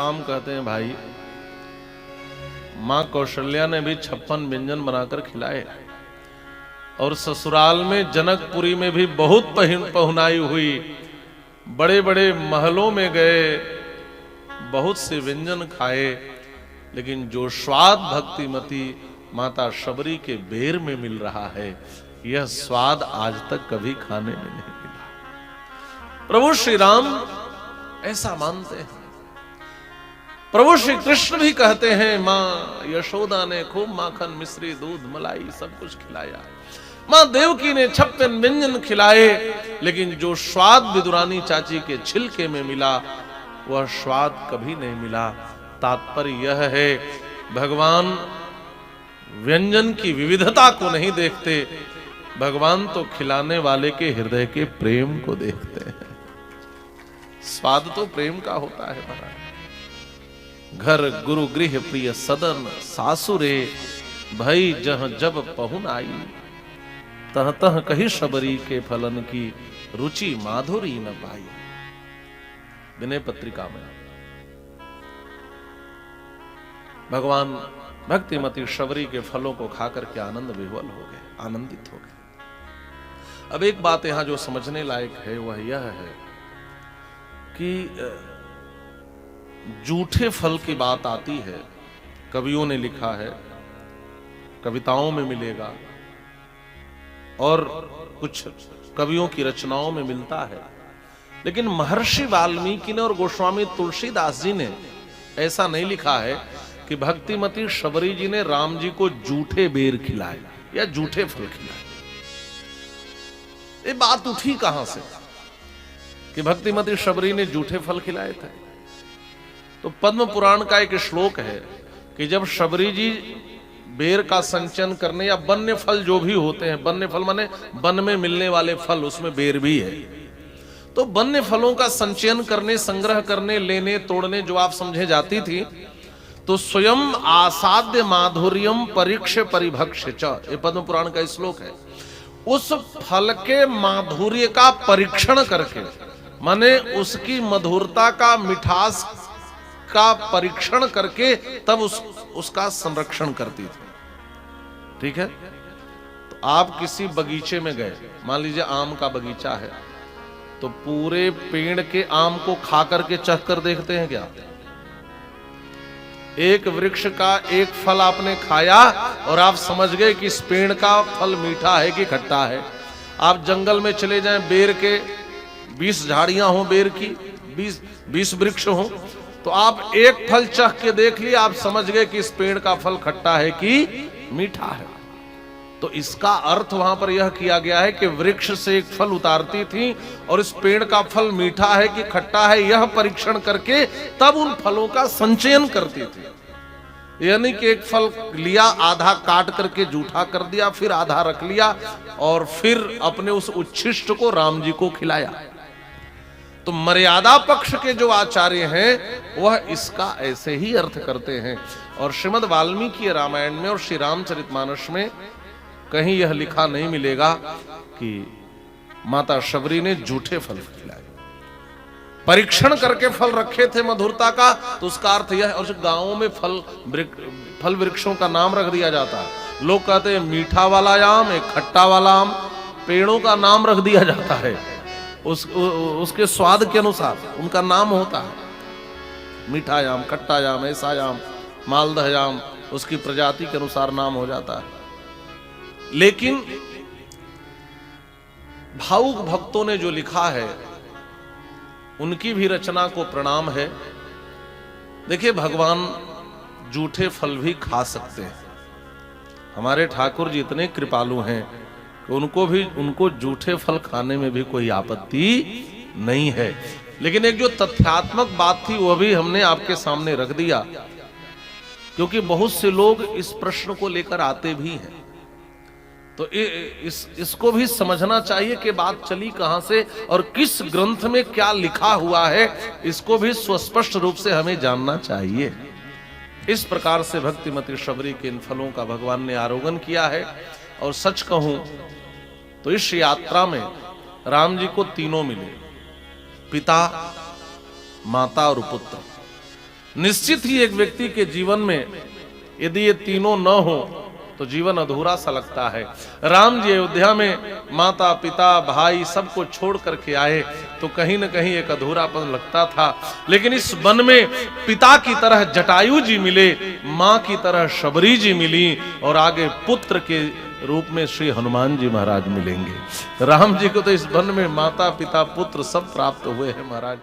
राम कहते हैं, भाई मां कौशल्या ने भी 56 व्यंजन बनाकर खिलाए, और ससुराल में जनकपुरी में भी बहुत पहुनाई हुई, बड़े बड़े महलों में गए, बहुत से व्यंजन खाए, लेकिन जो स्वाद भक्तिमती माता शबरी के बेर में मिल रहा है, यह स्वाद आज तक कभी खाने में नहीं मिला। प्रभु श्री राम ऐसा मानते हैं। प्रभु श्री कृष्ण भी कहते हैं, मां यशोदा ने खूब माखन मिश्री दूध मलाई सब कुछ खिलाया, मां देवकी ने 56 व्यंजन खिलाए, लेकिन जो स्वाद विदुरानी चाची के छिलके में मिला वह स्वाद कभी नहीं मिला। तात्पर्य यह है, भगवान व्यंजन की विविधता को नहीं देखते, भगवान तो खिलाने वाले के हृदय के प्रेम को देखते हैं। स्वाद तो प्रेम का होता है महाराज। घर गुरु गृह प्रिय सदन, सासुरे भई जह जब पहुन आई, तह तह कही शबरी के फलन की रुचि माधुरी न पाई। विनय पत्रिका में भगवान भक्तिमती शबरी के फलों को खाकर के आनंद विह्वल हो गए, आनंदित हो गए। अब एक बात यहां जो समझने लायक है वह यह है कि जूठे फल की बात आती है, कवियों ने लिखा है, कविताओं में मिलेगा और कुछ कवियों की रचनाओं में मिलता है, लेकिन महर्षि वाल्मीकि ने और गोस्वामी तुलसीदास जी ने ऐसा नहीं लिखा है कि भक्तिमती शबरी जी ने राम जी को जूठे बेर खिलाए या जूठे फल खिलाए। ये बात उठी कहां से कि भक्तिमती शबरी ने जूठे फल खिलाए थे? तो पद्म पुराण का एक श्लोक है कि जब शबरी जी बेर का संचयन करने, या वन्य फल जो भी होते हैं, वन्य फल माने वन में मिलने वाले फल, उसमें बेर भी है, तो वन्य फलों का संचयन करने, संग्रह करने, लेने तोड़ने जो आप समझे जाती थी, तो स्वयं आसाद्य माधुर्यम परीक्ष परिभक्ष च, ये पद्म पुराण का श्लोक है। उस फल के माधुर्य का परीक्षण करके, माने उसकी मधुरता का, मिठास का परीक्षण करके तब उसका संरक्षण करती थी। ठीक है, तो आप किसी बगीचे में गए, मान लीजिए आम का बगीचा है, तो पूरे पेड़ के आम को खा करके चख कर देखते हैं क्या? एक वृक्ष का एक फल आपने खाया और आप समझ गए कि इस पेड़ का फल मीठा है कि खट्टा है। आप जंगल में चले जाएं, बेर के 20 झाड़ियां हो, बेर की 20 वृक्ष हो, तो आप एक फल चख के देख लिए, आप समझ गए कि इस पेड़ का फल खट्टा है कि मीठा है। तो इसका अर्थ वहां पर यह किया गया है कि वृक्ष से एक फल उतारती थी और इस पेड़ का फल मीठा है कि खट्टा है, यह परीक्षण करके तब उन फलों का संचयन करती थी। यानी कि एक फल लिया, आधा काट करके जूठा कर दिया, फिर आधा रख लिया और फिर अपने उस उच्छिष्ट को राम जी को खिलाया। तो मर्यादा पक्ष के जो आचार्य हैं वह इसका ऐसे ही अर्थ करते हैं। और श्रीमद् वाल्मीकि रामायण में और श्री रामचरितमानस में कहीं यह लिखा नहीं मिलेगा कि माता शबरी ने जूठे फल खिलाए। परीक्षण करके फल रखे थे मधुरता का, तो उसका अर्थ यह है। और गांवों में फल वृक्षों का नाम रख दिया जाता है। लोग कहते हैं मीठा वाला आम, एक खट्टा वाला आम, पेड़ों का नाम रख दिया जाता है, उसके स्वाद के अनुसार उनका नाम होता है। मीठा आम, खट्टा आम, ऐसा आम, मालदह आम, उसकी प्रजाति के अनुसार नाम हो जाता है। लेकिन भावुक भक्तों ने जो लिखा है उनकी भी रचना को प्रणाम है। देखिए, भगवान जूठे फल भी खा सकते हैं। हमारे ठाकुर जी इतने कृपालु हैं कि उनको जूठे फल खाने में भी कोई आपत्ति नहीं है। लेकिन एक जो तथ्यात्मक बात थी वह भी हमने आपके सामने रख दिया, क्योंकि बहुत से लोग इस प्रश्न को लेकर आते भी हैं। तो इसको भी समझना चाहिए कि बात चली कहां से और किस ग्रंथ में क्या लिखा हुआ है, इसको भी सुस्पष्ट रूप से हमें जानना चाहिए। इस प्रकार से भक्तिमती शबरी के इन फलों का भगवान ने आरोगण किया है। और सच कहूं तो इस यात्रा में राम जी को तीनों मिले, पिता, माता और पुत्र। निश्चित ही एक व्यक्ति के जीवन में यदि ये तीनों न हो तो जीवन अधूरा सा लगता है। राम जी अयोध्या में माता पिता भाई सबको छोड़ करके आए तो कहीं न कहीं एक अधूरापन लगता था, लेकिन इस वन में पिता की तरह जटायु जी मिले, माँ की तरह शबरी जी मिली और आगे पुत्र के रूप में श्री हनुमान जी महाराज मिलेंगे। राम जी को तो इस वन में माता पिता पुत्र सब प्राप्त हुए हैं महाराज।